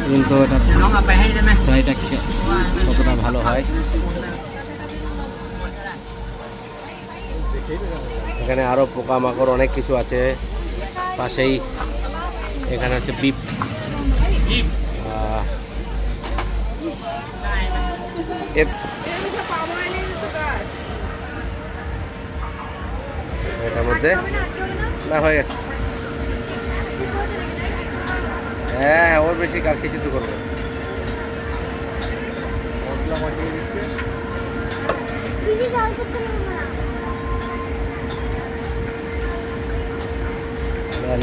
কিন্তু এটা ফ্রাইটা কতটা ভালো হয়। এখানে আরও পোকামাকড় অনেক কিছু আছে। পাশেই এখানে হচ্ছে বিপ, এটার মধ্যে না হয়ে গেছে। হ্যাঁ ওর বেশি কার কিছু তো করবো। মশলা মাখিয়ে দিচ্ছে,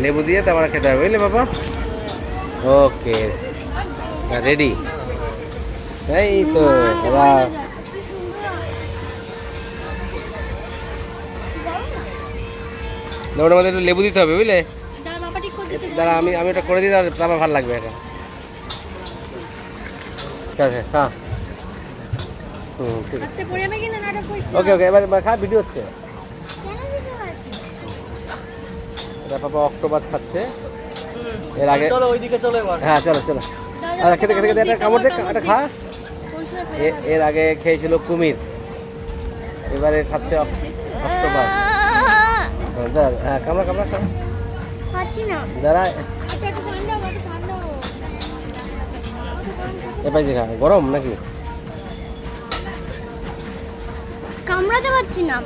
লেবু দিয়ে তারপর খেতে হবে, বুঝলে বাবা? Okay ready. এই তো ওরা ওটার মধ্যে একটু লেবু দিতে হবে, বুঝলে? দাঁড়া আমি ওটা করে দিই, তারপর ভালো লাগবে এটা। ঠিক আছে, হ্যাঁ ঠিক আছে, ওকে ওকে। এবার খা, ভিডিও হচ্ছে। এটা পাপা অক্টোপাস খাচ্ছে। এর আগে চলো ওইদিকে চলো এবার। হ্যাঁ চলো চলো। আচ্ছা খেতে খেতে খেতে একটা কামড় দে, একটা খা। এর আগে খেয়েছিল কুমির, এবারে খাচ্ছে অক্টোপাস। হ্যাঁ কামড়া কামড়া খা। দাঁড়া এবার যে খা। গরম নাকি? কামড়াতে পারছি না।